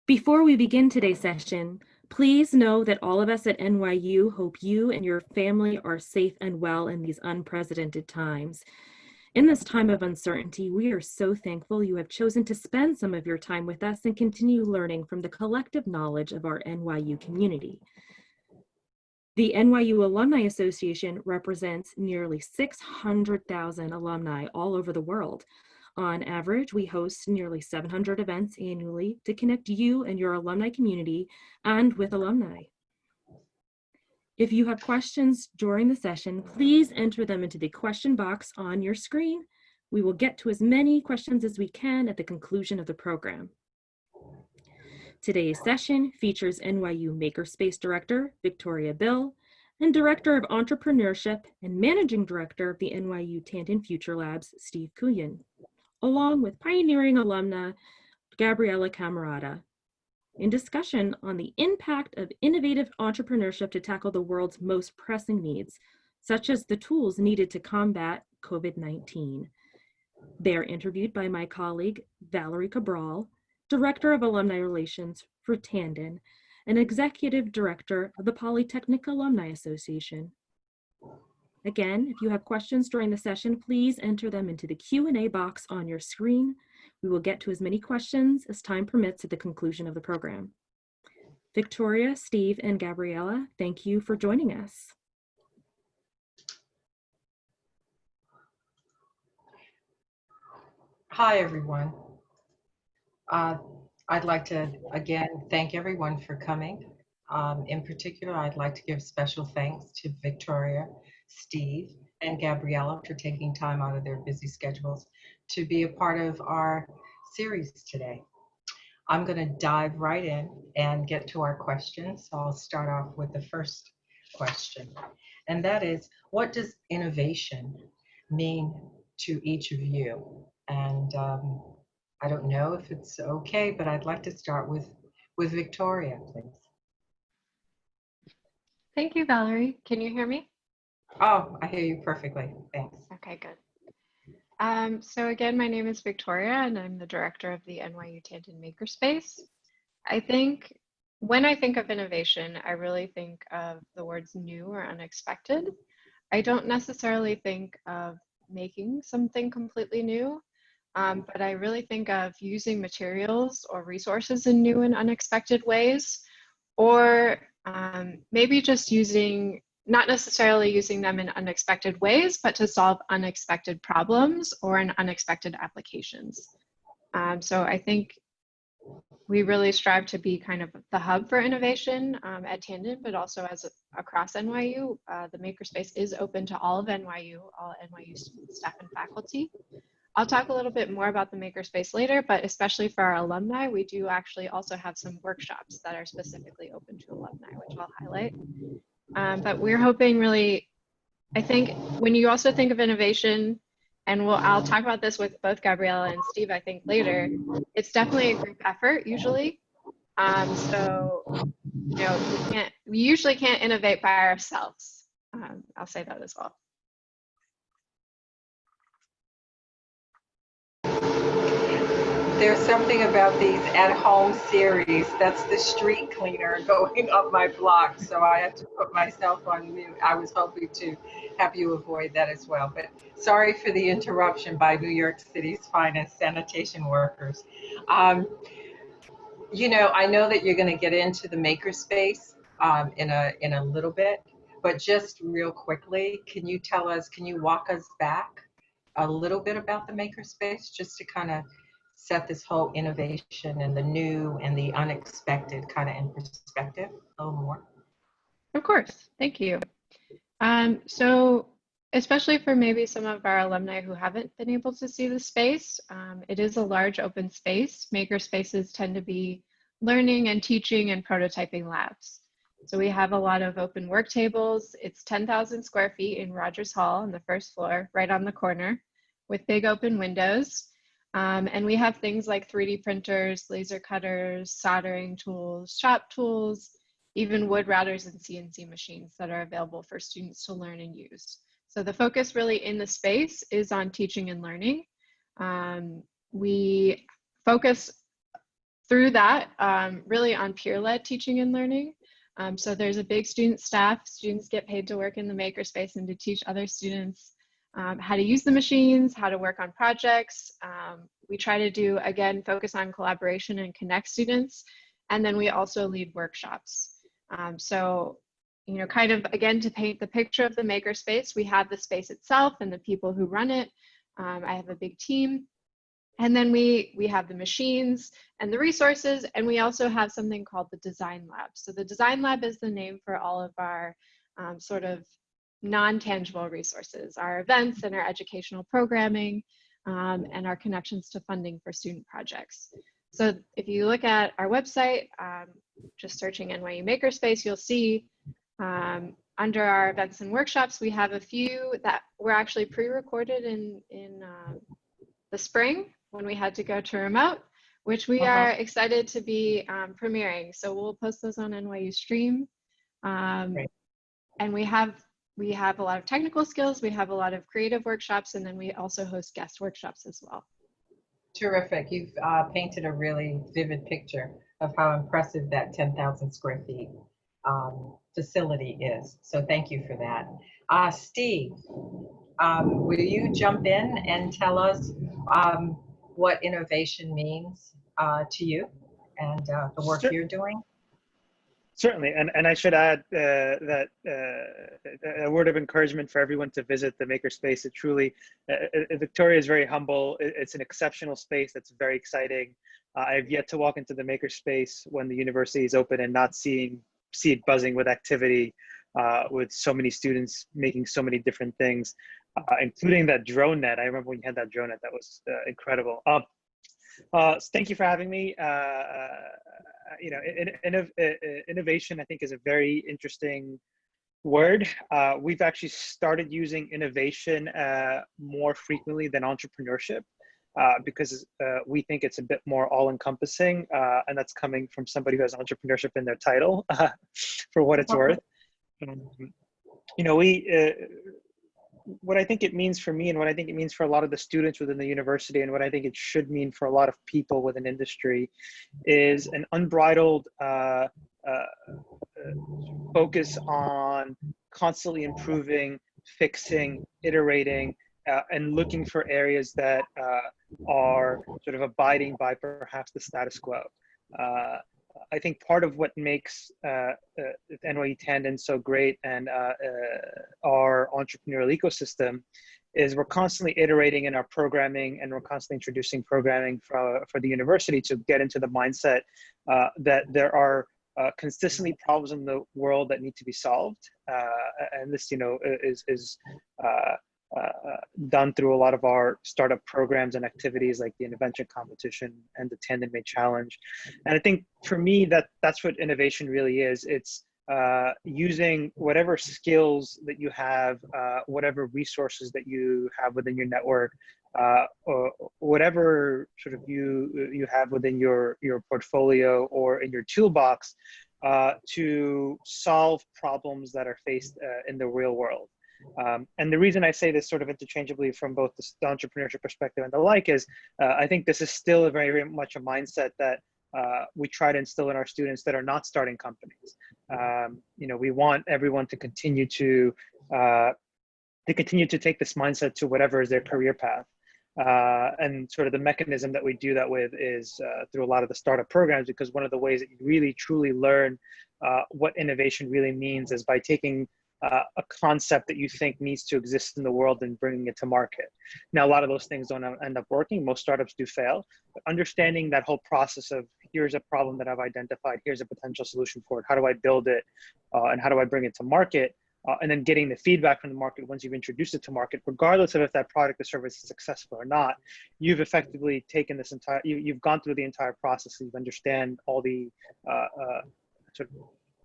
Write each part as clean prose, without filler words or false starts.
Before we begin today's session, please know that all of us at NYU hope you and your family are safe and well in these unprecedented times. In this time of uncertainty, we are so thankful you have chosen to spend some of your time with us and continue learning from the collective knowledge of our NYU community. The NYU Alumni Association represents nearly 600,000 alumni all over the world. On average, we host nearly 700 events annually to connect you and your alumni community and with alumni. If you have questions during the session, please enter them into the question box on your screen. We will get to as many questions as we can at the conclusion of the program. Today's session features NYU Makerspace Director, Victoria Bill, and Director of Entrepreneurship and Managing Director of the NYU Tandon Future Labs, Steve Kuyan, along with pioneering alumna, Gabriella Camerata, in discussion on the impact of innovative entrepreneurship to tackle the world's most pressing needs, such as the tools needed to combat COVID-19. They are interviewed by my colleague, Valerie Cabral, Director of Alumni Relations for Tandon, and Executive Director of the Polytechnic Alumni Association. Again, if you have questions during the session, please enter them into the Q&A box on your screen. We will get to as many questions as time permits at the conclusion of the program. Victoria, Steve, and Gabriella, thank you for joining us. Hi, everyone. I'd like to, again, thank everyone for coming. In particular, I'd like to give special thanks to Victoria, Steve, and Gabriella for taking time out of their busy schedules to be a part of our series today. I'm going to dive right in and get to our questions. So I'll start off with the first question, and that is, what does innovation mean to each of you? And I don't know if it's okay, but I'd like to start with Victoria, please. Thank you, Valerie. Can you hear me? Oh, I hear you perfectly. Thanks. Okay, good. So again, my name is Victoria, and I'm the director of the NYU Tandon Makerspace. I think when I think of innovation, I really think of the words new or unexpected. I don't necessarily think of making something completely new, but I really think of using materials or resources in new and unexpected ways, or maybe just not necessarily using them in unexpected ways, but to solve unexpected problems or in unexpected applications. So I think we really strive to be kind of the hub for innovation at Tandon, but also across NYU. The Makerspace is open to all of NYU, all NYU students, staff, and faculty. I'll talk a little bit more about the Makerspace later, but especially for our alumni, we do actually also have some workshops that are specifically open to alumni, which I'll highlight. But we're hoping really, I think when you also think of innovation, and I'll talk about this with both Gabriella and Steve, I think later, it's definitely a group effort usually. So, you know, we usually can't innovate by ourselves. I'll say that as well. There's something about these at-home series. That's the street cleaner going up my block, so I have to put myself on mute. I was hoping to have you avoid that as well, but sorry for the interruption by New York City's finest sanitation workers. You know, I know that you're going to get into the makerspace in a little bit, but just real quickly, can you walk us back a little bit about the makerspace, just to kind of set this whole innovation and the new and the unexpected kind of in perspective a little more? Of course, thank you. So especially for maybe some of our alumni who haven't been able to see the space, it is a large open space. Makerspaces tend to be learning and teaching and prototyping labs. So we have a lot of open work tables. It's 10,000 square feet in Rogers Hall on the first floor, right on the corner, with big open windows. And we have things like 3D printers, laser cutters, soldering tools, shop tools, even wood routers and CNC machines that are available for students to learn and use. So the focus really in the space is on teaching and learning. We focus through that, really on peer-led teaching and learning. So there's a big student staff. Students get paid to work in the makerspace and to teach other students how to use the machines, how to work on projects. We try to do, again, focus on collaboration and connect students. And then we also lead workshops. So, you know, kind of, again, to paint the picture of the makerspace, we have the space itself and the people who run it. I have a big team. And then we have the machines and the resources, and we also have something called the Design Lab. So the Design Lab is the name for all of our sort of non-tangible resources, our events and our educational programming, and our connections to funding for student projects. So if you look at our website, just searching NYU Makerspace, you'll see under our events and workshops, we have a few that were actually pre-recorded in the spring when we had to go to remote, which we are excited to be premiering. So we'll post those on NYU Stream. And we have a lot of technical skills, we have a lot of creative workshops, and then we also host guest workshops as well. Terrific. You've painted a really vivid picture of how impressive that 10,000 square feet facility is. So thank you for that. Steve, will you jump in and tell us what innovation means to you and the work you're doing? Certainly, and I should add that a word of encouragement for everyone to visit the Makerspace. It truly, Victoria is very humble. It's an exceptional space that's very exciting. I have yet to walk into the Makerspace when the university is open and not see it buzzing with activity, with so many students making so many different things, including that drone net. I remember when you had that drone net, that was incredible. Thank you for having me. You know, innovation, I think, is a very interesting word. We've actually started using innovation more frequently than entrepreneurship because we think it's a bit more all-encompassing, and that's coming from somebody who has entrepreneurship in their title, for what it's worth. You know, what I think it means for me and what I think it means for a lot of the students within the university and what I think it should mean for a lot of people within industry is an unbridled focus on constantly improving, fixing, iterating, and looking for areas that are sort of abiding by perhaps the status quo. I think part of what makes NYU Tandon so great and our entrepreneurial ecosystem is we're constantly iterating in our programming, and we're constantly introducing programming for the university to get into the mindset that there are consistently problems in the world that need to be solved. And this, you know, is done through a lot of our startup programs and activities like the Invention Competition and the Tandon Made Challenge. And I think for me, that's what innovation really is. It's using whatever skills that you have, whatever resources that you have within your network, or whatever sort of you have within your portfolio or in your toolbox, to solve problems that are faced in the real world. And the reason I say this sort of interchangeably from both the entrepreneurship perspective and the like is I think this is still very, very much a mindset that we try to instill in our students that are not starting companies. You know, we want everyone to continue to take this mindset to whatever is their career path. And sort of the mechanism that we do that with is through a lot of the startup programs, because one of the ways that you really truly learn what innovation really means is by taking a concept that you think needs to exist in the world and bringing it to market. Now, a lot of those things don't end up working. Most startups do fail, but understanding that whole process of here's a problem that I've identified, here's a potential solution for it, how do I build it, and how do I bring it to market, and then getting the feedback from the market once you've introduced it to market, regardless of if that product or service is successful or not, you've effectively taken this entire, you've gone through the entire process, and you understand all the sort of,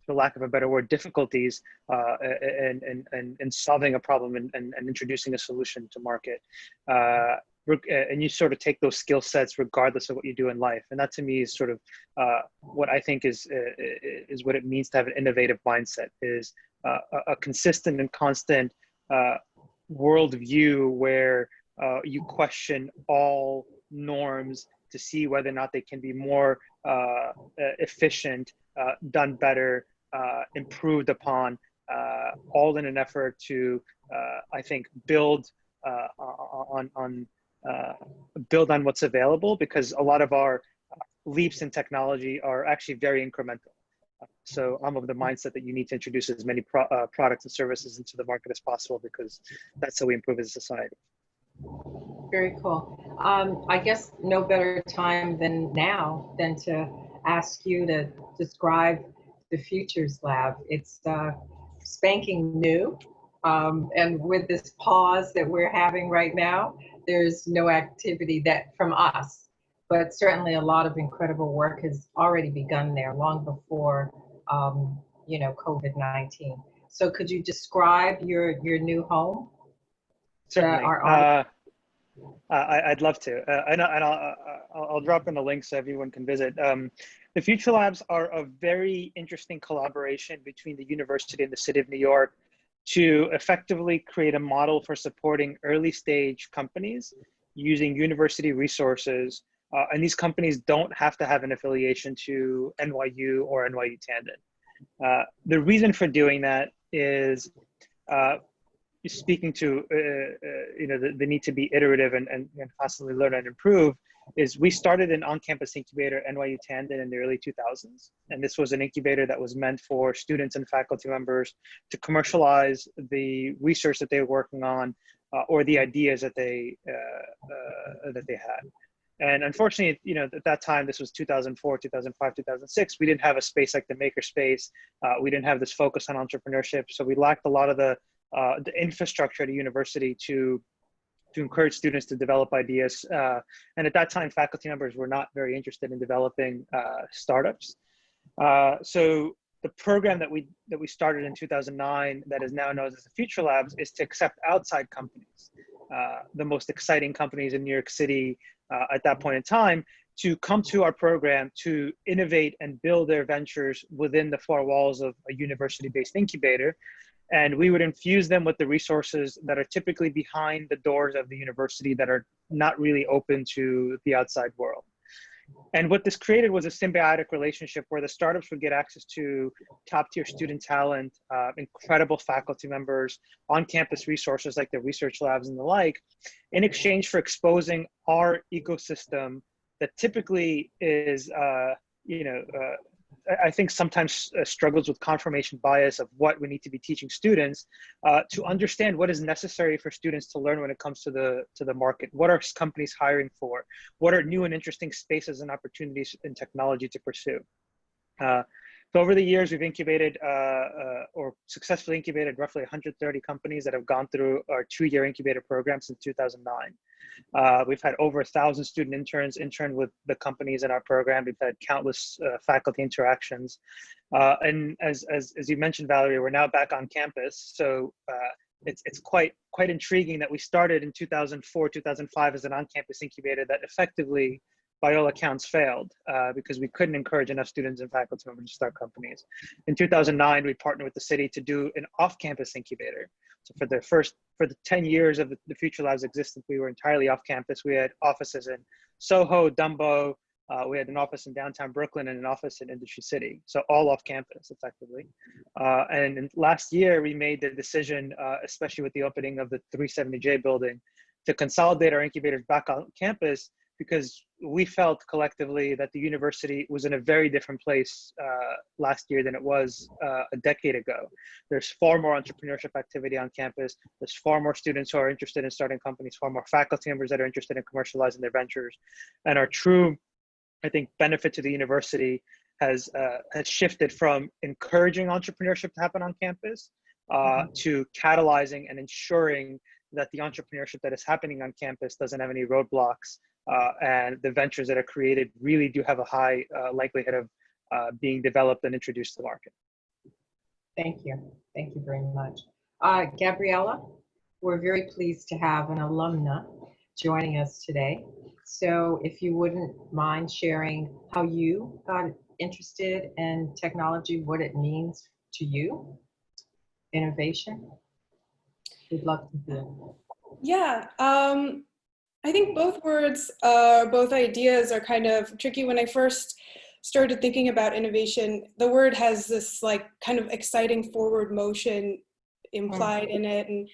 for lack of a better word, difficulties in solving a problem and introducing a solution to market. And you sort of take those skill sets regardless of what you do in life. And that to me is sort of what I think is what it means to have an innovative mindset, is a consistent and constant worldview where you question all norms to see whether or not they can be more efficient, done better, improved upon, all in an effort to, I think, build build on what's available, because a lot of our leaps in technology are actually very incremental. So I'm of the mindset that you need to introduce as many products and services into the market as possible, because that's how we improve as a society. Very cool. I guess no better time than now than to ask you to describe the Futures Lab. It's spanking new. And with this pause that we're having right now, there's no activity that from us, but certainly a lot of incredible work has already begun there long before, COVID-19. So could you describe your new home? Certainly. Our audience? I'd love to, and I'll drop in a link so everyone can visit. The Future Labs are a very interesting collaboration between the university and the city of New York to effectively create a model for supporting early stage companies using university resources. And these companies don't have to have an affiliation to NYU or NYU Tandon. The reason for doing that is speaking to the need to be iterative and constantly learn and improve, is we started an on-campus incubator at NYU Tandon in the early 2000s. And this was an incubator that was meant for students and faculty members to commercialize the research that they were working on, or the ideas that they had. And unfortunately, at that time, this was 2004, 2005, 2006, we didn't have a space like the makerspace. We didn't have this focus on entrepreneurship. So we lacked a lot of the infrastructure at a university to encourage students to develop ideas. And at that time, faculty members were not very interested in developing startups. So the program that we started in 2009, that is now known as the Future Labs, is to accept outside companies, the most exciting companies in New York City at that point in time, to come to our program to innovate and build their ventures within the four walls of a university-based incubator. And we would infuse them with the resources that are typically behind the doors of the university that are not really open to the outside world. And what this created was a symbiotic relationship where the startups would get access to top-tier student talent, incredible faculty members, on-campus resources like the research labs and the like, in exchange for exposing our ecosystem that typically is, I think sometimes struggles with confirmation bias of what we need to be teaching students, to understand what is necessary for students to learn when it comes to the market. What are companies hiring for? What are new and interesting spaces and opportunities in technology to pursue? So over the years, we've incubated or successfully incubated roughly 130 companies that have gone through our 2-year incubator program since 2009. We've had over 1,000 student interns intern with the companies in our program. We've had countless faculty interactions. And as you mentioned, Valerie, we're now back on campus. So it's quite intriguing that we started in 2004, 2005 as an on-campus incubator that effectively, by all accounts, failed because we couldn't encourage enough students and faculty members to start companies. In 2009, we partnered with the city to do an off-campus incubator. So for the 10 years of the Future Labs existence, we were entirely off campus. We had offices in Soho, Dumbo. We had an office in downtown Brooklyn and an office in Industry City. So all off campus, effectively. And last year, we made the decision, especially with the opening of the 370J building, to consolidate our incubators back on campus, because we felt collectively that the university was in a very different place last year than it was a decade ago. There's far more entrepreneurship activity on campus. There's far more students who are interested in starting companies, far more faculty members that are interested in commercializing their ventures. And our true, I think, benefit to the university has shifted from encouraging entrepreneurship to happen on campus to catalyzing and ensuring that the entrepreneurship that is happening on campus doesn't have any roadblocks. And the ventures that are created really do have a high likelihood of being developed and introduced to the market. Thank you. Thank you very much. Gabriella, we're very pleased to have an alumna joining us today. So if you wouldn't mind sharing how you got interested in technology, what it means to you, innovation, we'd love to hear. Yeah. I think both words, both ideas are kind of tricky. When I first started thinking about innovation, the word has this like kind of exciting forward motion implied in it. And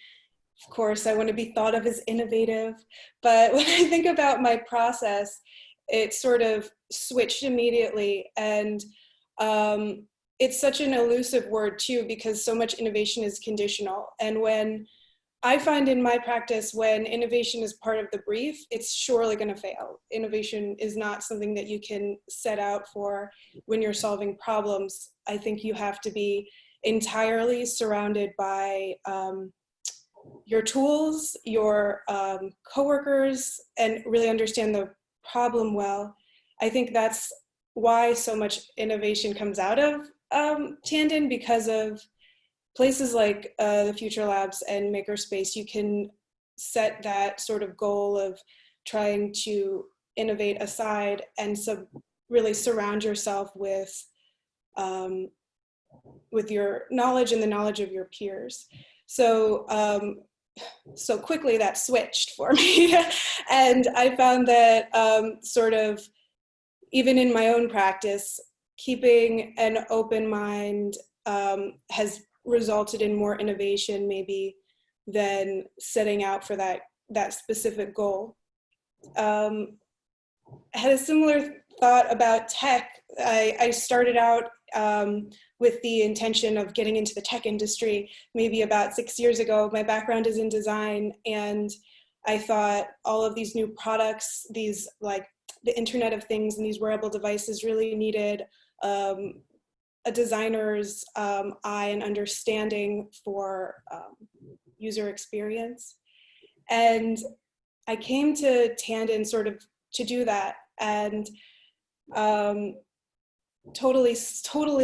of course, I want to be thought of as innovative. But when I think about my process, it sort of switched immediately. And it's such an elusive word too, because so much innovation is conditional. And when I find in my practice, when innovation is part of the brief, it's surely going to fail. Innovation is not something that you can set out for when you're solving problems. I think you have to be entirely surrounded by your tools, your coworkers, and really understand the problem well. I think that's why so much innovation comes out of Tandon, because of places like the Future Labs and Makerspace. You can set that sort of goal of trying to innovate aside and really surround yourself with your knowledge and the knowledge of your peers. So so quickly that switched for me. And I found that sort of, even in my own practice, keeping an open mind has resulted in more innovation maybe than setting out for that specific goal. I had a similar thought about tech. I started out with the intention of getting into the tech industry maybe about 6 years ago. My background is in design, and I thought all of these new products, these like the Internet of Things and these wearable devices really needed a designer's eye and understanding for user experience. And I came to Tandon sort of to do that, and totally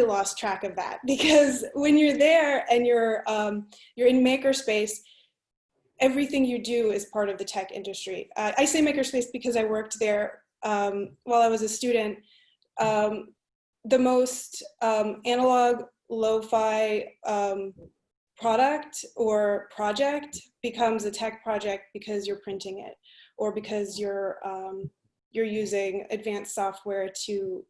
lost track of that, because when you're there and you're in Makerspace, everything you do is part of the tech industry. I say Makerspace because I worked there while I was a student. The most analog lo-fi product or project becomes a tech project because you're printing it, or because you're using advanced software to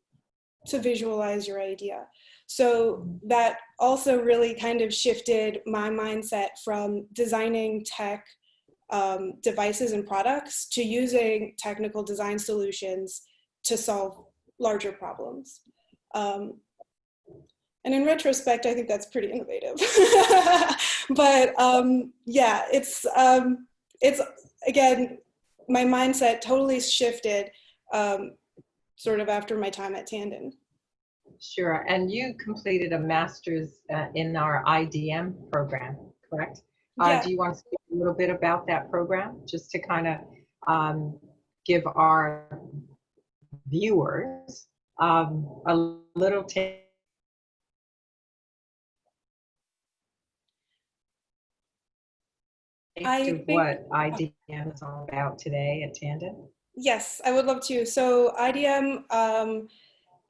visualize your idea. So that also really kind of shifted my mindset from designing tech devices and products to using technical design solutions to solve larger problems. And in retrospect, I think that's pretty innovative. But yeah, it's again, my mindset totally shifted sort of after my time at Tandon. Sure, and you completed a master's in our IDM program, correct? Yeah. Do you want to speak a little bit about that program, just to kind of give our viewers a little taste of what IDM is all about today at Tandon? Yes, I would love to. So IDM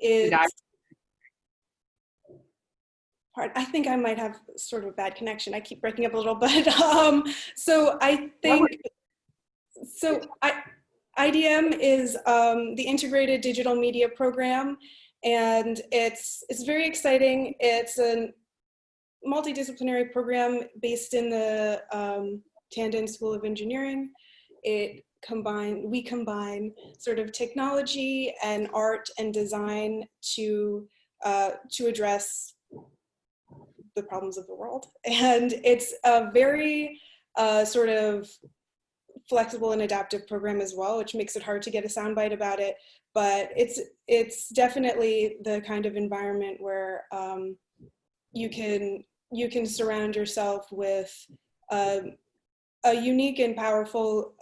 is, I think I might have sort of a bad connection. I keep breaking up a little, but so I think, IDM is the Integrated Digital Media Program, and it's very exciting. It's a multidisciplinary program based in the Tandon School of Engineering. We combine sort of technology and art and design to address the problems of the world. And it's a very sort of flexible and adaptive program as well, which makes it hard to get a soundbite about it. But it's definitely the kind of environment where you can surround yourself with a unique and powerful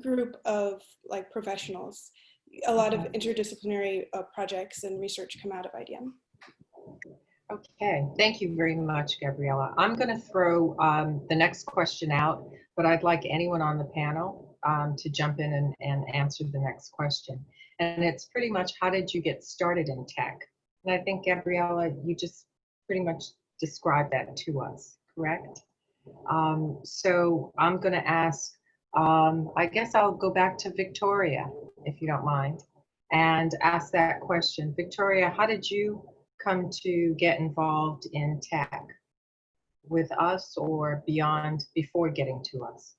group of like professionals. A lot of interdisciplinary projects and research come out of IDM. Okay, thank you very much, Gabriella. I'm going to throw the next question out, but I'd like anyone on the panel to jump in and answer the next question. And it's pretty much, how did you get started in tech? And I think, Gabriella, you just pretty much described that to us, correct? So I'm going to ask, I guess I'll go back to Victoria, if you don't mind. and ask that question. Victoria, how did you come to get involved in tech, with us or beyond, before getting to us?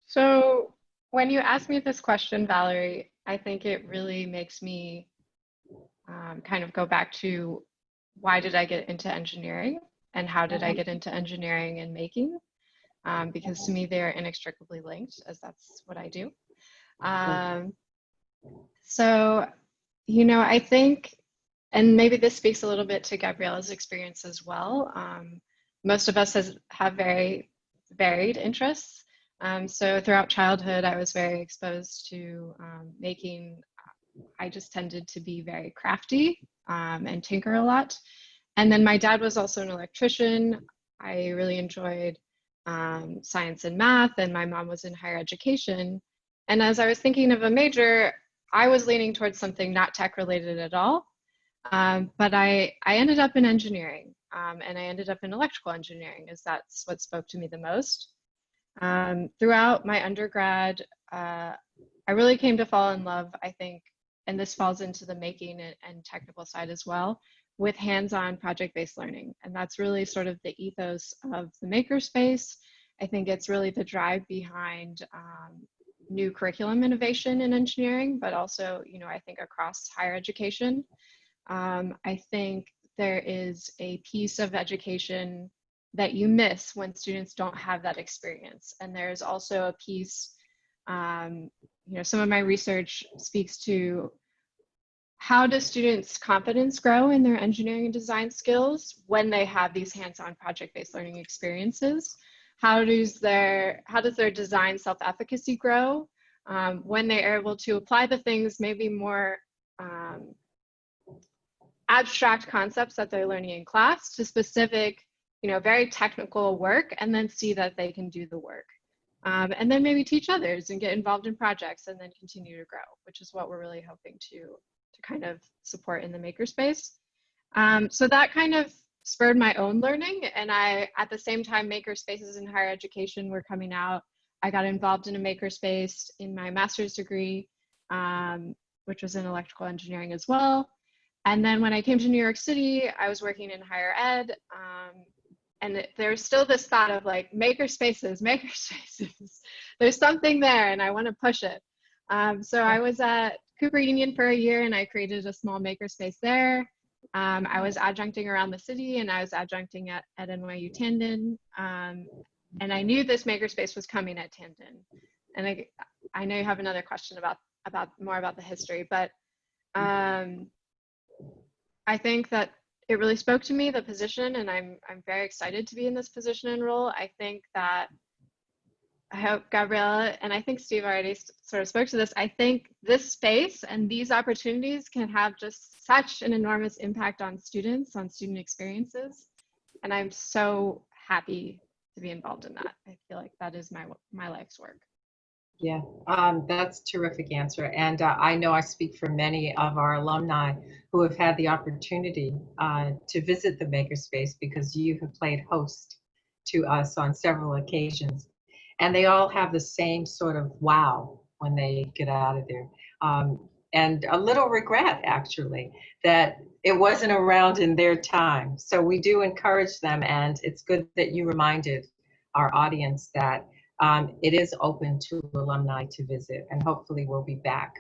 So when you ask me this question, Valerie, I think it really makes me kind of go back to why did I get into engineering and how did I get into engineering and making? Because to me, they're inextricably linked, as that's what I do. So, you know, I think, and maybe this speaks a little bit to Gabriella's experience as well. Most of us have very varied interests. So throughout childhood, I was very exposed to making. I just tended to be very crafty and tinker a lot. And then my dad was also an electrician. I really enjoyed science and math, and my mom was in higher education. And as I was thinking of a major, I was leaning towards something not tech related at all. But I ended up in engineering, and I ended up in electrical engineering, as that's what spoke to me the most. Throughout my undergrad, I really came to fall in love, I think, and this falls into the making and technical side as well, with hands-on project-based learning. And that's really sort of the ethos of the makerspace. I think it's really the drive behind new curriculum innovation in engineering, but also, you know, I think across higher education. I think there is a piece of education that you miss when students don't have that experience. And there's also a piece, you know, some of my research speaks to how does students' confidence grow in their engineering and design skills when they have these hands-on project-based learning experiences? How does their design self-efficacy grow when they are able to apply the things, maybe more abstract concepts that they're learning in class, to specific, you know, very technical work, and then see that they can do the work. And then maybe teach others and get involved in projects and then continue to grow, which is what we're really hoping to kind of support in the makerspace. So that kind of spurred my own learning. And at the same time, makerspaces in higher education were coming out. I got involved in a makerspace in my master's degree, which was in electrical engineering as well. And then when I came to New York City, I was working in higher ed. And there's still this thought of like makerspaces. There's something there and I want to push it. So I was at Cooper Union for a year and I created a small makerspace there. I was adjuncting around the city and I was adjuncting at NYU Tandon. And I knew this makerspace was coming at Tandon. And I know you have another question about more about the history, but I think that it really spoke to me, the position, and I'm very excited to be in this position and role. I think that, I hope Gabriella, and I think Steve already sort of spoke to this, I think this space and these opportunities can have just such an enormous impact on students, on student experiences. And I'm so happy to be involved in that. I feel like that is my life's work. Yeah, that's a terrific answer. And I know I speak for many of our alumni who have had the opportunity to visit the Makerspace, because you have played host to us on several occasions. And they all have the same sort of wow when they get out of there. And a little regret, actually, that it wasn't around in their time. So we do encourage them. And it's good that you reminded our audience that it is open to alumni to visit, and hopefully we'll be back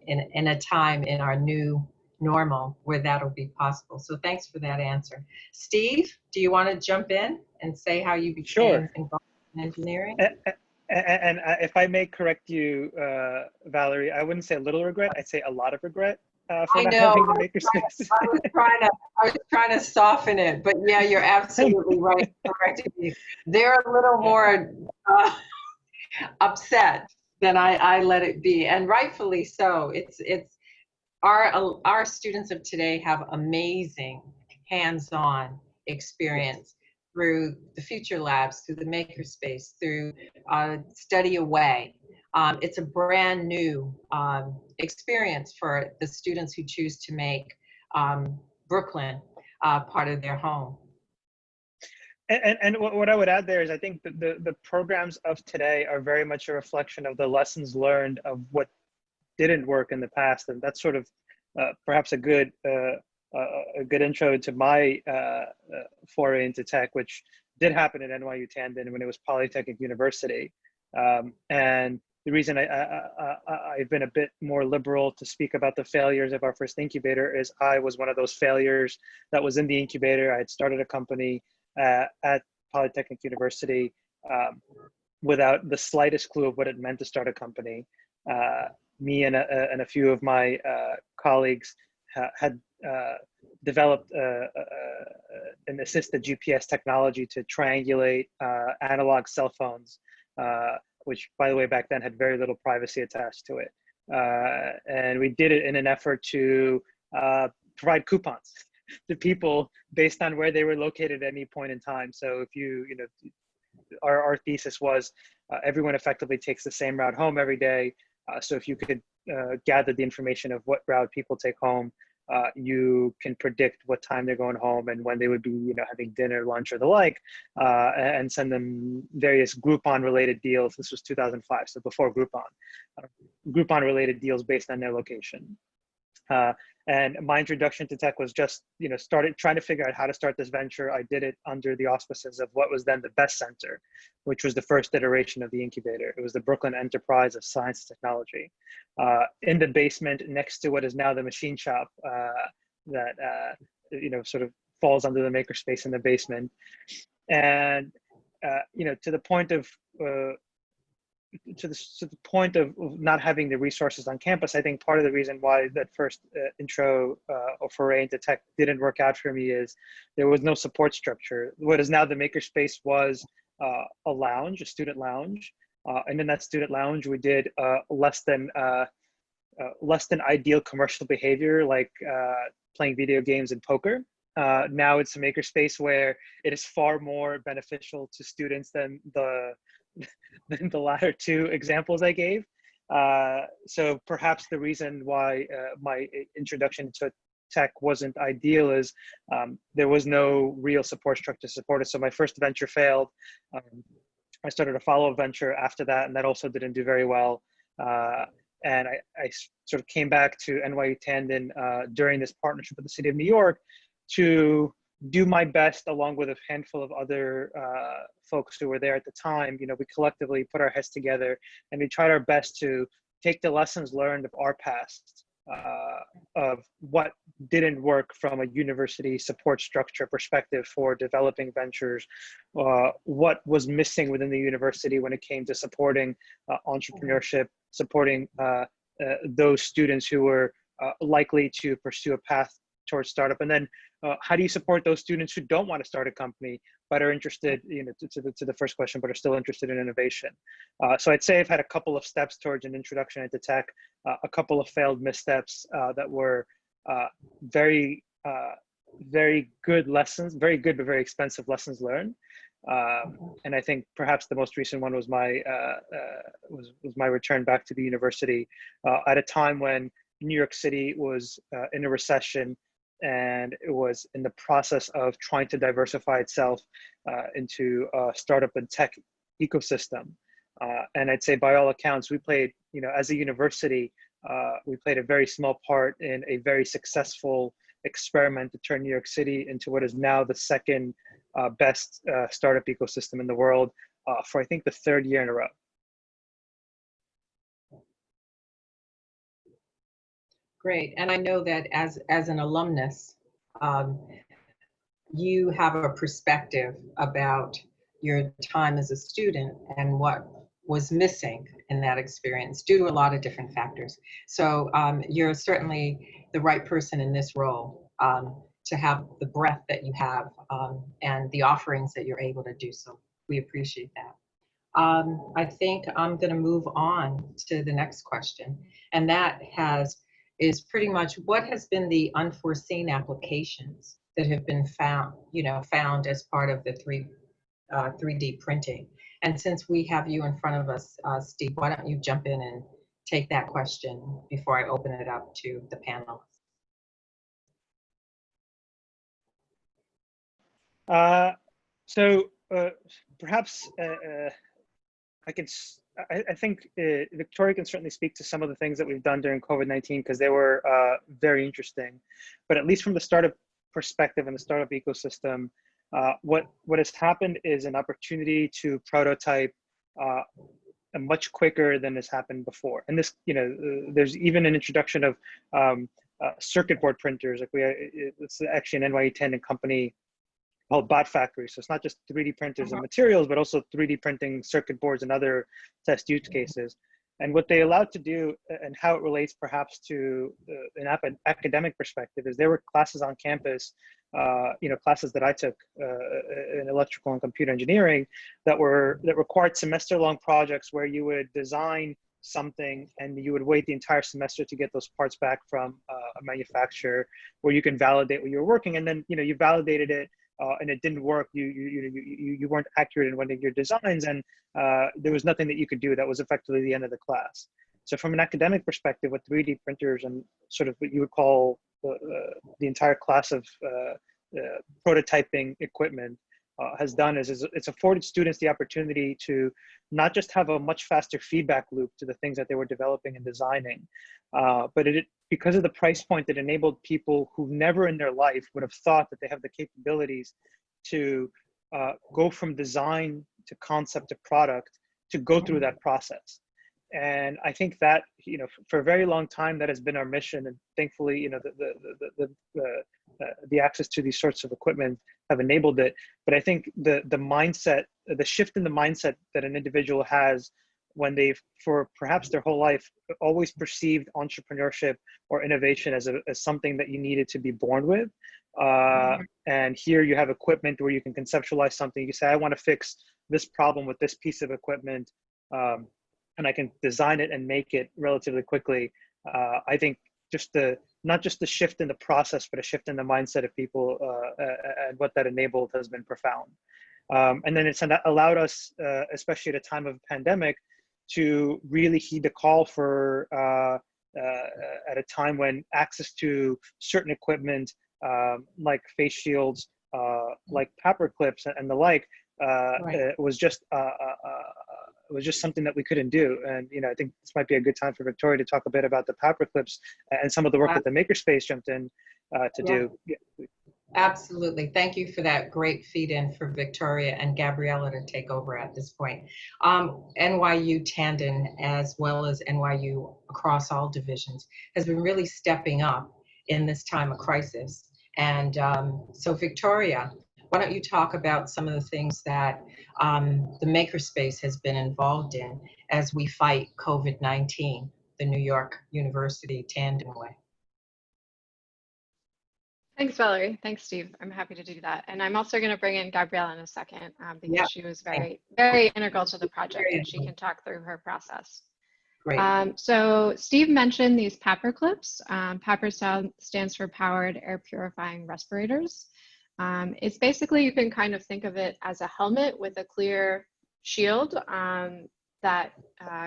in a time in our new normal where that'll be possible. So thanks for that answer. Steve, do you want to jump in and say how you became involved in engineering? And if I may correct you, Valerie, I wouldn't say a little regret, I'd say a lot of regret for not having the makerspace. I was trying to soften it, but yeah, you're absolutely right. Correcting me. They're a little more upset than I let it be, and rightfully so. It's our students of today have amazing hands-on experience through the Future Labs, through the Makerspace, through Study Away. It's a brand new experience for the students who choose to make Brooklyn part of their home. And what I would add there is I think the programs of today are very much a reflection of the lessons learned of what didn't work in the past, and that's sort of perhaps a good intro to my foray into tech, which did happen at NYU Tandon when it was Polytechnic University. And the reason I've been a bit more liberal to speak about the failures of our first incubator is I was one of those failures that was in the incubator. I had started a company at Polytechnic University without the slightest clue of what it meant to start a company. Me and a few of my colleagues had developed an assisted GPS technology to triangulate analog cell phones, which, by the way, back then had very little privacy attached to it. And we did it in an effort to provide coupons to people based on where they were located at any point in time. So if our thesis was everyone effectively takes the same route home every day. So if you could gather the information of what route people take home, you can predict what time they're going home and when they would be, having dinner, lunch, or the like, and send them various Groupon-related deals. This was 2005, so before Groupon. Groupon-related deals based on their location. And my introduction to tech was just, trying to figure out how to start this venture. I did it under the auspices of what was then the Best Center, which was the first iteration of the incubator. It was the Brooklyn Enterprise of Science and Technology. In the basement next to what is now the machine shop that, sort of falls under the makerspace in the basement. And, to the point of, to the point of not having the resources on campus, I think part of the reason why that first intro or foray into tech didn't work out for me is there was no support structure. What is now the makerspace was a lounge, a student lounge, and in that student lounge we did less than ideal commercial behavior, like playing video games and poker. Now it's a makerspace where it is far more beneficial to students than the latter two examples I gave. So perhaps the reason why my introduction to tech wasn't ideal is there was no real support structure to support it. So my first venture failed. I started a follow-up venture after that, and that also didn't do very well. And I sort of came back to NYU Tandon during this partnership with the City of New York to do my best, along with a handful of other folks who were there at the time. We collectively put our heads together and we tried our best to take the lessons learned of our past, of what didn't work from a university support structure perspective for developing ventures, what was missing within the university when it came to supporting entrepreneurship, supporting those students who were likely to pursue a path towards startup, and then how do you support those students who don't want to start a company but are interested, to the first question, but are still interested in innovation? So I'd say I've had a couple of steps towards an introduction into tech, a couple of failed missteps that were very good lessons, very good but very expensive lessons learned. And I think perhaps the most recent one was my return back to the university at a time when New York City was in a recession, and it was in the process of trying to diversify itself into a startup and tech ecosystem. And I'd say by all accounts, we played, as a university, we played a very small part in a very successful experiment to turn New York City into what is now the second best startup ecosystem in the world for, I think, the third year in a row. Great. And I know that as an alumnus, you have a perspective about your time as a student and what was missing in that experience due to a lot of different factors. So you're certainly the right person in this role to have the breadth that you have and the offerings that you're able to do. So we appreciate that. I think I'm going to move on to the next question, and that is pretty much what has been the unforeseen applications that have been found as part of the 3D printing. And since we have you in front of us, Steve, why don't you jump in and take that question before I open it up to the panelists? So perhaps I think Victoria can certainly speak to some of the things that we've done during COVID-19 because they were very interesting. But at least from the startup perspective and the startup ecosystem, what has happened is an opportunity to prototype much quicker than has happened before. And this, there's even an introduction of circuit board printers. Like it's actually an NYU Tandon company called Bot Factory. So it's not just 3D printers and materials, but also 3D printing circuit boards and other test use cases. And what they allowed to do and how it relates perhaps to an academic perspective is there were classes on campus, classes that I took in electrical and computer engineering that required semester-long projects where you would design something and you would wait the entire semester to get those parts back from a manufacturer where you can validate what you're working. And then, you validated it and it didn't work. You weren't accurate in one of your designs, and there was nothing that you could do. That was effectively the end of the class. So from an academic perspective, what 3D printers and sort of what you would call the entire class of prototyping equipment has done is it's afforded students the opportunity to not just have a much faster feedback loop to the things that they were developing and designing, but because of the price point, it enabled people who never in their life would have thought that they have the capabilities to go from design to concept to product to go through that process. And I think that, for a very long time, that has been our mission. And thankfully, the access to these sorts of equipment have enabled it. But I think the mindset, the shift in the mindset that an individual has when they've, for perhaps their whole life, always perceived entrepreneurship or innovation as something that you needed to be born with. And here you have equipment where you can conceptualize something. You say, I want to fix this problem with this piece of equipment. And I can design it and make it relatively quickly. I think not just the shift in the process, but a shift in the mindset of people and what that enabled has been profound. And then it's allowed us, especially at a time of pandemic, to really heed the call for at a time when access to certain equipment like face shields, like paper clips and the like, was just something that we couldn't do. And I think this might be a good time for Victoria to talk a bit about the paper clips and some of the work that the Makerspace jumped in to do. Yeah. Absolutely. Thank you for that great feed in for Victoria and Gabriella to take over at this point. NYU Tandon, as well as NYU across all divisions, has been really stepping up in this time of crisis. And so Victoria, why don't you talk about some of the things that the Makerspace has been involved in as we fight COVID-19, the New York University Tandon way? Thanks, Valerie. Thanks, Steve. I'm happy to do that. And I'm also going to bring in Gabriella in a second because she was very, very integral to the project and she can talk through her process. Great. So Steve mentioned these PAPR clips. PAPR stands for Powered Air Purifying Respirators. It's basically, you can kind of think of it as a helmet with a clear shield that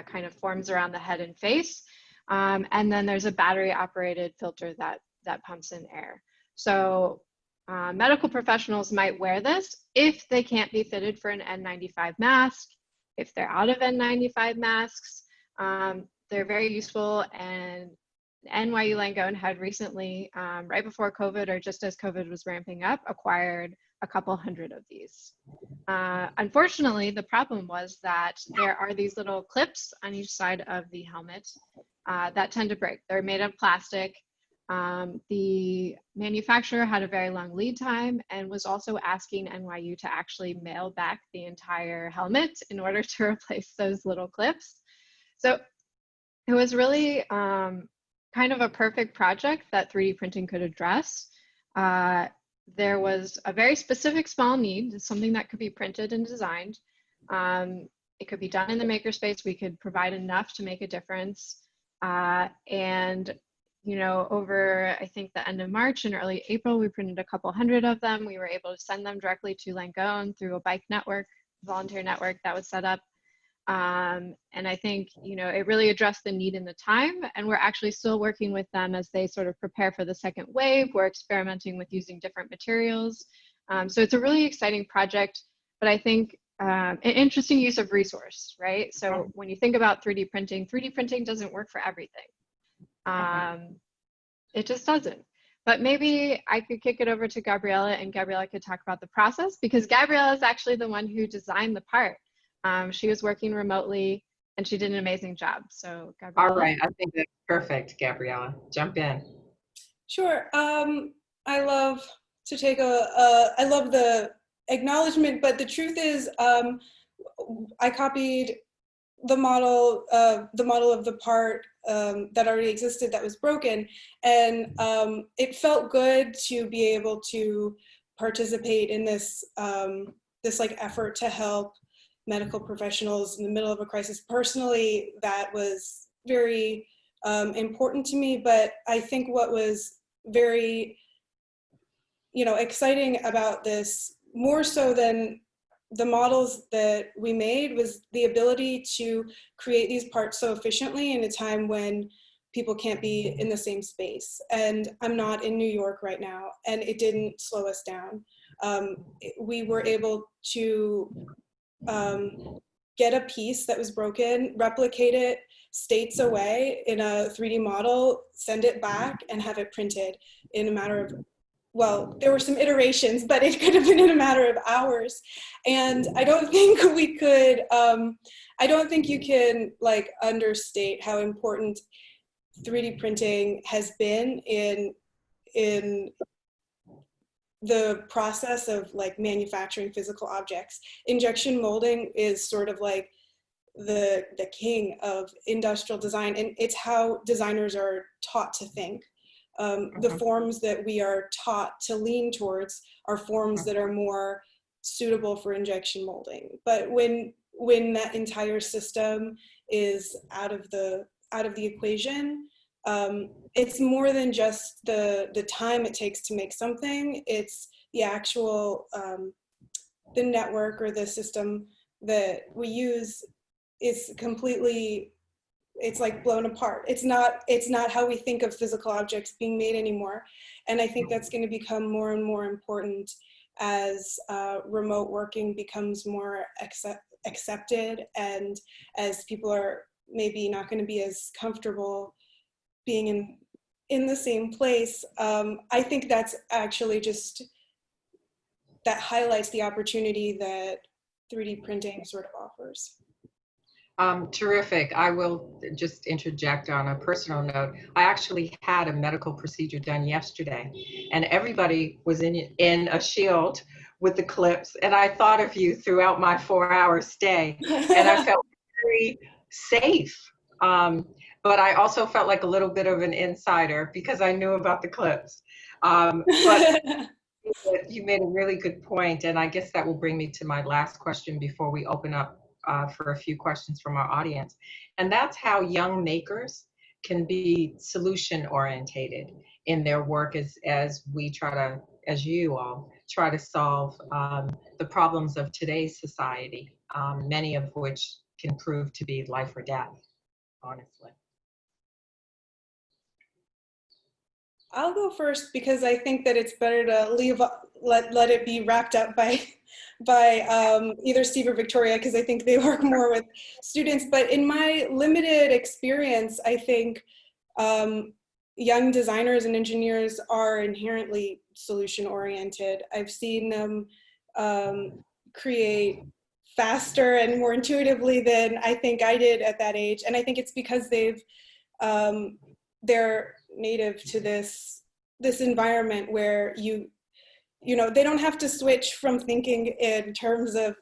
kind of forms around the head and face. And then there's a battery operated filter that pumps in air. So medical professionals might wear this if they can't be fitted for an N95 mask, if they're out of N95 masks. They're very useful, and NYU Langone had recently, right before COVID or just as COVID was ramping up, acquired a couple hundred of these. Unfortunately, the problem was that there are these little clips on each side of the helmet that tend to break. They're made of plastic. The manufacturer had a very long lead time and was also asking NYU to actually mail back the entire helmet in order to replace those little clips. So it was really kind of a perfect project that 3D printing could address. There was a very specific small need, something that could be printed and designed. It could be done in the makerspace. We could provide enough to make a difference. And over, I think, the end of March and early April, we printed a couple hundred of them. We were able to send them directly to Langone through a bike network, volunteer network that was set up. And I think, it really addressed the need in the time, and we're actually still working with them as they sort of prepare for the second wave. We're experimenting with using different materials. So it's a really exciting project. but I think an interesting use of resource, right? So when you think about 3D printing doesn't work for everything. It just doesn't. But maybe I could kick it over to Gabriella, and Gabriella could talk about the process, because Gabriella is actually the one who designed the part. She was working remotely and she did an amazing job. So Gabriella. All right, I think that's perfect, Gabriella. Jump in. Sure. I love to take I love the acknowledgement, but the truth is, I copied the model of the part that already existed that was broken, and it felt good to be able to participate in this this like effort to help medical professionals in the middle of a crisis. Personally, that was very important to me, but I think what was very exciting about this, more so than the models that we made, was the ability to create these parts so efficiently in a time when people can't be in the same space. And I'm not in New York right now, and it didn't slow us down. We were able to get a piece that was broken, replicate it states away in a 3D model, send it back, and have it printed in a matter of, well, there were some iterations, but it could have been in a matter of hours. And I don't think we could, I don't think you can like understate how important 3D printing has been in the process of like manufacturing physical objects. Injection molding is sort of like the king of industrial design, and it's how designers are taught to think. The forms that we are taught to lean towards are forms that are more suitable for injection molding. But when that entire system is out of the equation, it's more than just the time it takes to make something. It's the actual the network or the system that we use is completely, it's like blown apart. It's not how we think of physical objects being made anymore. And I think that's going to become more and more important as remote working becomes more accepted, and as people are maybe not going to be as comfortable being in the same place. I think that's actually just, that highlights the opportunity that 3D printing sort of offers. Terrific. I will just interject on a personal note. I actually had a medical procedure done yesterday, and everybody was in a shield with the clips, and I thought of you throughout my 4-hour stay, and I felt very safe. But I also felt like a little bit of an insider because I knew about the clips. But you made a really good point, and I guess that will bring me to my last question before we open up for a few questions from our audience. And that's how young makers can be solution orientated in their work as we try to, as you all try to solve the problems of today's society, many of which can prove to be life or death, honestly. I'll go first because I think that it's better to let it be wrapped up by either Steve or Victoria, because I think they work more with students. But in my limited experience, I think young designers and engineers are inherently solution oriented. I've seen them create faster and more intuitively than I think I did at that age. And I think it's because they're native to this environment where you know, they don't have to switch from thinking in terms of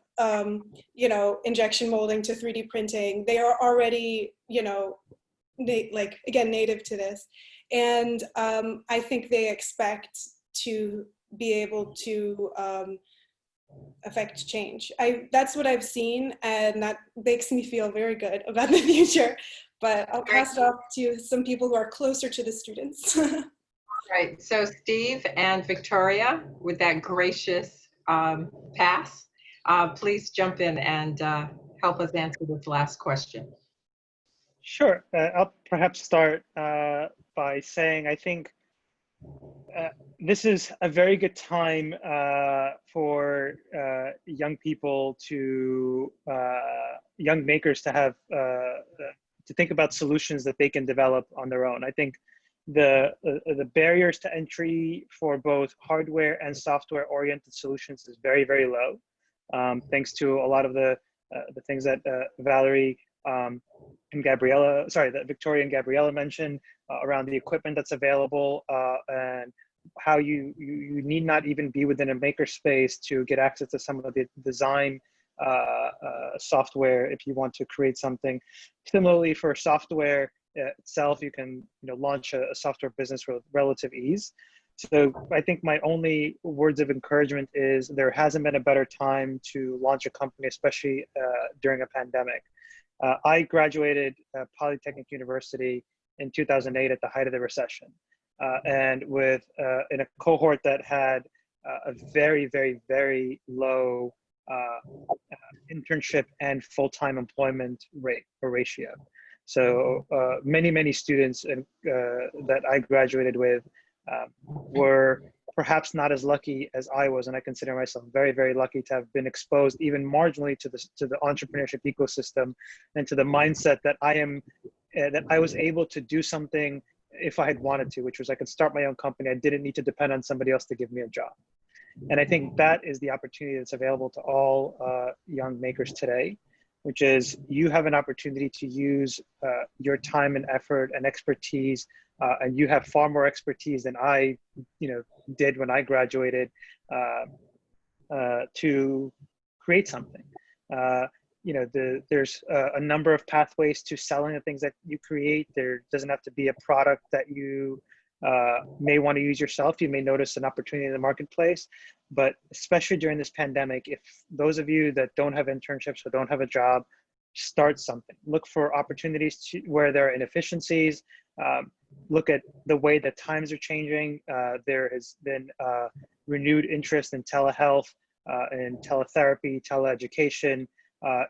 you know, injection molding to 3D printing. They are already, you know, like again, native to this. And I think they expect to be able to affect change. That's what I've seen, and that makes me feel very good about the future. But I'll pass it off to some people who are closer to the students. Right, so Steve and Victoria, with that gracious pass, please jump in and help us answer this last question. Sure. I'll perhaps start by saying I think this is a very good time for young people young makers to have, to think about solutions that they can develop on their own. I think the barriers to entry for both hardware and software oriented solutions is very, very low. Thanks to a lot of the things that Valerie and that Victoria and Gabriella mentioned around the equipment that's available and how you need not even be within a makerspace to get access to some of the design software if you want to create something. Similarly, for software itself, you can launch a software business with relative ease. So I think my only words of encouragement is there hasn't been a better time to launch a company, especially during a pandemic. I graduated Polytechnic University in 2008 at the height of the recession, and in a cohort that had a very, very, very low internship and full-time employment rate or ratio. So many students that I graduated with were perhaps not as lucky as I was, and I consider myself very, very lucky to have been exposed even marginally to the entrepreneurship ecosystem and to the mindset that I was able to do something if I had wanted to, which was I could start my own company. I didn't need to depend on somebody else to give me a job. And I think that is the opportunity that's available to all young makers today, which is you have an opportunity to use your time and effort and expertise, and you have far more expertise than I, did when I graduated, to create something. There's a number of pathways to selling the things that you create. There doesn't have to be a product that you may want to use yourself. You may notice an opportunity in the marketplace, but especially during this pandemic, if those of you that don't have internships or don't have a job, start something. Look for opportunities where there are inefficiencies. Look at the way that times are changing. There has been renewed interest in telehealth, in teletherapy, teleeducation.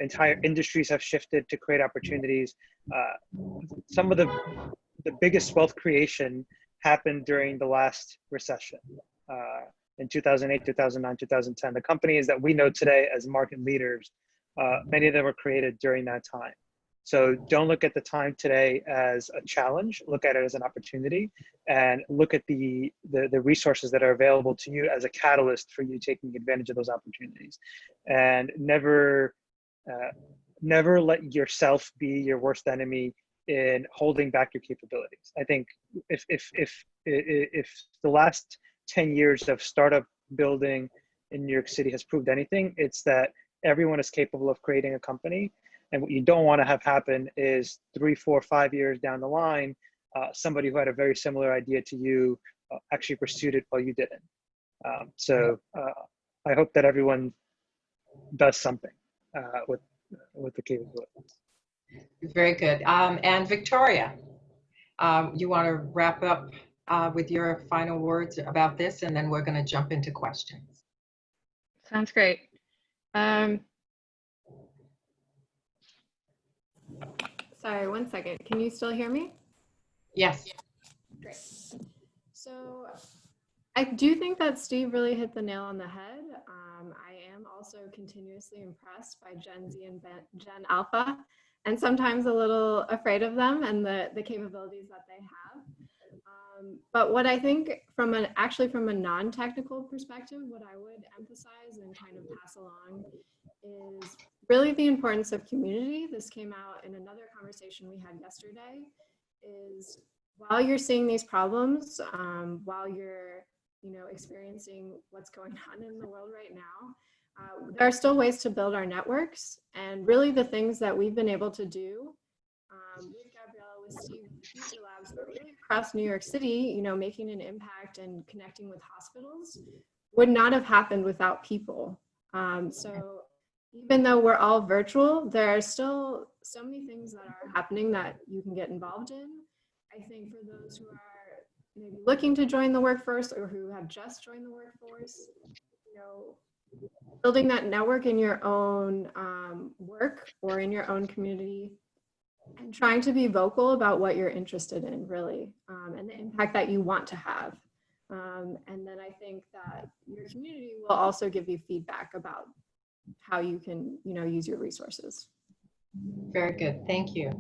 Entire industries have shifted to create opportunities. Some of the biggest wealth creation happened during the last recession in 2008, 2009, 2010. The companies that we know today as market leaders, many of them were created during that time. So don't look at the time today as a challenge, look at it as an opportunity, and look at the resources that are available to you as a catalyst for you taking advantage of those opportunities. And never let yourself be your worst enemy in holding back your capabilities. I think if the last 10 years of startup building in New York City has proved anything, it's that everyone is capable of creating a company. And what you don't want to have happen is 3, 4, 5 years down the line, somebody who had a very similar idea to you actually pursued it while you didn't. So I hope that everyone does something with the capabilities. Very good. And Victoria, you want to wrap up with your final words about this, and then we're going to jump into questions. Sounds great. Sorry, one second. Can you still hear me? Yes. Great. So I do think that Steve really hit the nail on the head. I am also continuously impressed by Gen Z and Gen Alpha, and sometimes a little afraid of them and the capabilities that they have. But what I think from a non-technical perspective, what I would emphasize and kind of pass along is really the importance of community. This came out in another conversation we had yesterday, is while you're seeing these problems, while you're experiencing what's going on in the world right now, there are still ways to build our networks. And really the things that we've been able to do with Gabriella, with Steve, Future Labs, but really across New York City, making an impact and connecting with hospitals would not have happened without people. So even though we're all virtual, there are still so many things that are happening that you can get involved in. I think for those who are maybe looking to join the workforce or who have just joined the workforce, building that network in your own work or in your own community, and trying to be vocal about what you're interested in, really, and the impact that you want to have. And then I think that your community will also give you feedback about how you can, use your resources. Very good, thank you.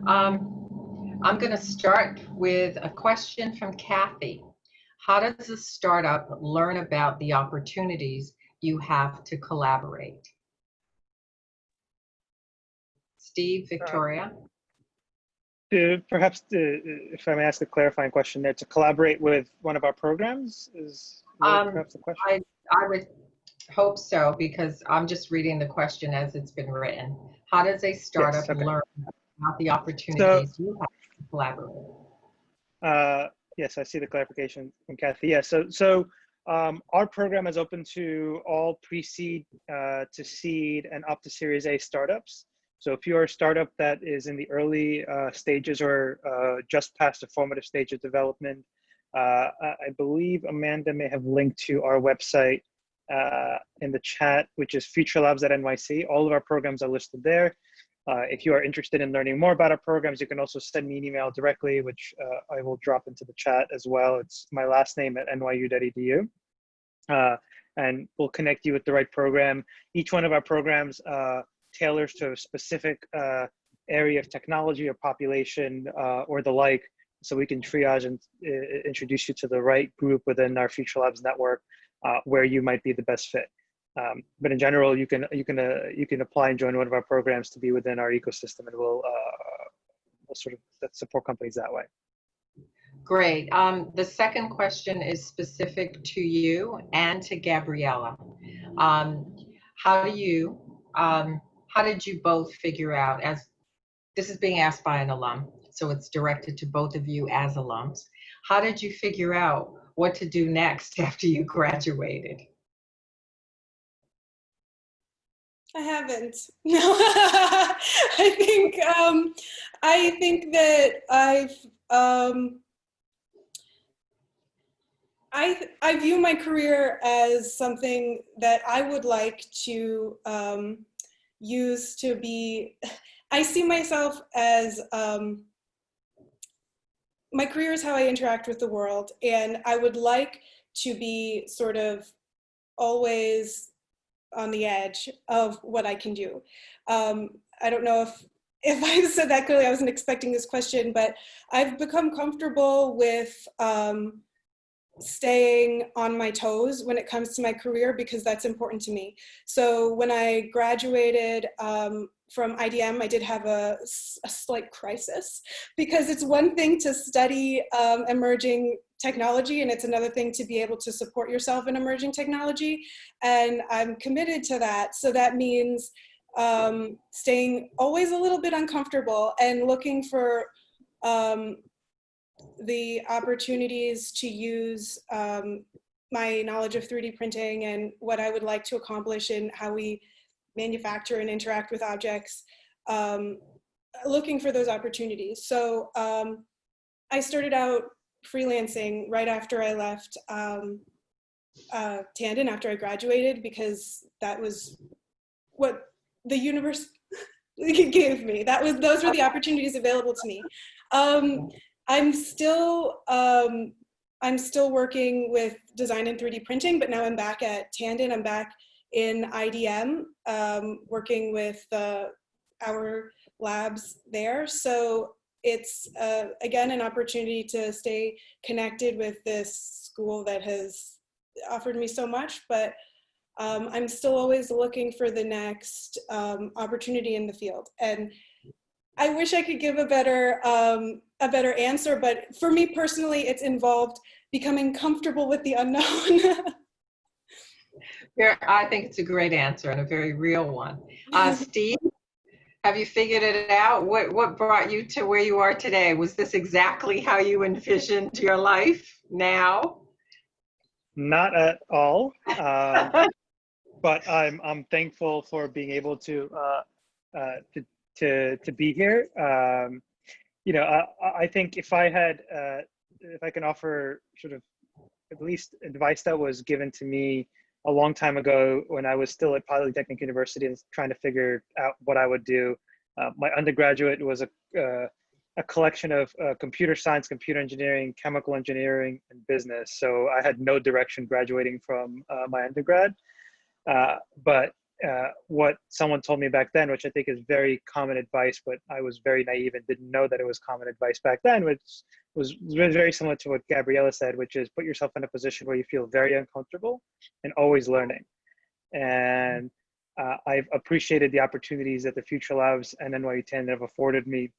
I'm going to start with a question from Kathy. How does a startup learn about the opportunities you have to collaborate? Steve, Victoria? If I may ask a clarifying question there, to collaborate with one of our programs is perhaps the question? I would hope so, because I'm just reading the question as it's been written. How does a startup Yes, okay. learn about the opportunities you have to collaborate? Yes, I see the clarification from Kathy. Yeah, so our program is open to all pre-seed to seed and up to Series A startups. So if you're a startup that is in the early stages or just past the formative stage of development, I believe Amanda may have linked to our website in the chat, which is futurelabs.nyc. All of our programs are listed there. If you are interested in learning more about our programs, you can also send me an email directly, which I will drop into the chat as well. It's my last name at nyu.edu. And we'll connect you with the right program. Each one of our programs tailors to a specific area of technology or population or the like, so we can triage and introduce you to the right group within our Future Labs network where you might be the best fit. But in general, you can apply and join one of our programs to be within our ecosystem, and we'll sort of support companies that way. Great. The second question is specific to you and to Gabriella. How did you both figure out, as this is being asked by an alum, so it's directed to both of you as alums, how did you figure out what to do next after you graduated? I haven't. No, I think that I view my career as something that I would like to use to be. I see myself as my career is how I interact with the world, and I would like to be sort of always on the edge of what I can do. I don't know if I said that clearly. I wasn't expecting this question, but I've become comfortable with staying on my toes when it comes to my career, because that's important to me. So when I graduated from IDM, I did have a slight crisis, because it's one thing to study emerging technology, and it's another thing to be able to support yourself in emerging technology. And I'm committed to that. So that means staying always a little bit uncomfortable and looking for the opportunities to use my knowledge of 3D printing and what I would like to accomplish in how we manufacture and interact with objects, looking for those opportunities. So I started out freelancing right after I left Tandon, after I graduated, because that was what the universe gave me. Those were the opportunities available to me. I'm still working with design and 3D printing, but now I'm back at Tandon. I'm back in IDM, working with our labs there. So it's, again, an opportunity to stay connected with this school that has offered me so much, but I'm still always looking for the next opportunity in the field. And I wish I could give a better answer, but for me personally, it's involved becoming comfortable with the unknown. Yeah, I think it's a great answer and a very real one. Steve, have you figured it out? What brought you to where you are today? Was this exactly how you envisioned your life now? Not at all, but I'm thankful for being able to be here. I think if I can offer sort of at least advice that was given to me a long time ago when I was still at Polytechnic University and trying to figure out what I would do. My undergraduate was a collection of computer science, computer engineering, chemical engineering, and business. So I had no direction graduating from my undergrad. But what someone told me back then, which I think is very common advice, but I was very naive and didn't know that it was common advice back then, which was very similar to what Gabriella said, which is put yourself in a position where you feel very uncomfortable and always learning. And I've appreciated the opportunities that the Future Labs and NYU Tandon have afforded me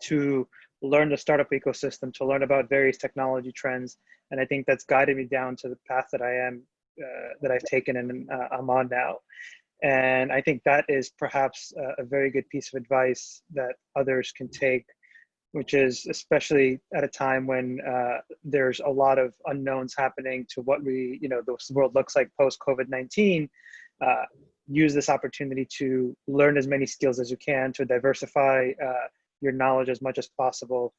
to learn the startup ecosystem, to learn about various technology trends. And I think that's guided me down to the path that I am, that I've taken and I'm on now. And I think that is perhaps a very good piece of advice that others can take, which is especially at a time when there's a lot of unknowns happening to what the world looks like post COVID-19. Use this opportunity to learn as many skills as you can, to diversify your knowledge as much as possible,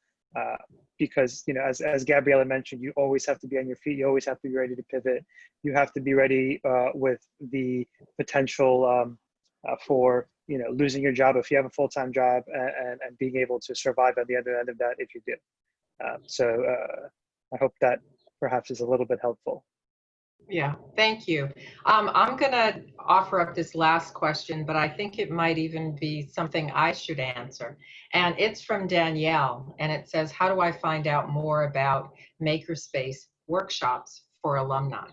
because as Gabriella mentioned, you always have to be on your feet. You always have to be ready to pivot. You have to be ready with the potential for losing your job if you have a full-time job, and being able to survive at the other end of that if you do. So I hope that perhaps is a little bit helpful. Yeah, thank you. I'm going to offer up this last question, but I think it might even be something I should answer. And it's from Danielle, and it says, how do I find out more about Makerspace workshops for alumni?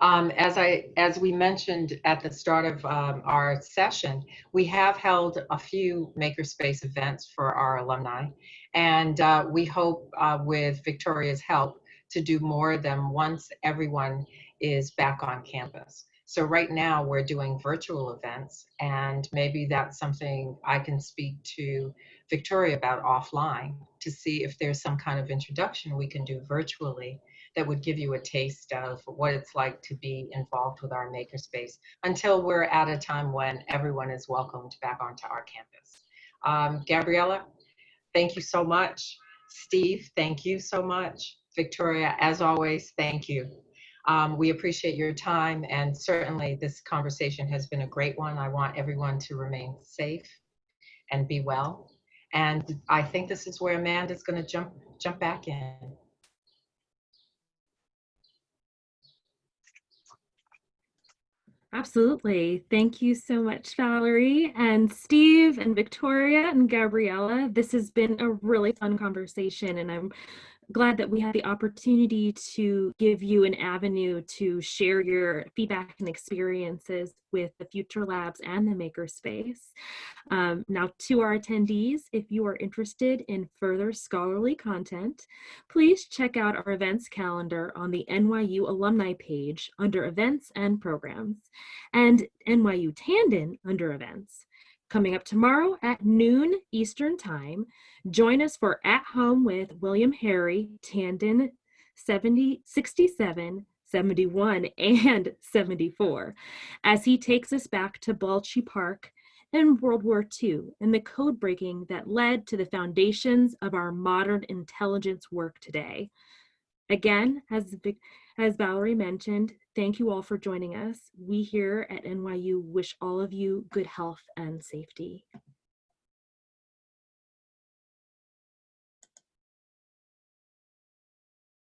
As we mentioned at the start of our session, we have held a few Makerspace events for our alumni, and we hope with Victoria's help to do more of them once everyone is back on campus. So right now we're doing virtual events, and maybe that's something I can speak to Victoria about offline to see if there's some kind of introduction we can do virtually that would give you a taste of what it's like to be involved with our Makerspace until we're at a time when everyone is welcomed back onto our campus. Gabriella, thank you so much. Steve, thank you so much. Victoria, as always, thank you. We appreciate your time, and certainly this conversation has been a great one. I want everyone to remain safe and be well. And I think this is where Amanda's going to jump back in. Absolutely. Thank you so much, Valerie and Steve and Victoria and Gabriella. This has been a really fun conversation, and I'm glad that we had the opportunity to give you an avenue to share your feedback and experiences with the Future Labs and the Makerspace. Now, to our attendees, if you are interested in further scholarly content, please check out our events calendar on the NYU Alumni page under Events and Programs, and NYU Tandon under Events. Coming up tomorrow at noon Eastern Time, join us for At Home with William Harry, Tandon 67, 71, and 74, as he takes us back to Balchi Park in World War II and the code breaking that led to the foundations of our modern intelligence work today. Again, as Valerie mentioned, thank you all for joining us. We here at NYU wish all of you good health and safety.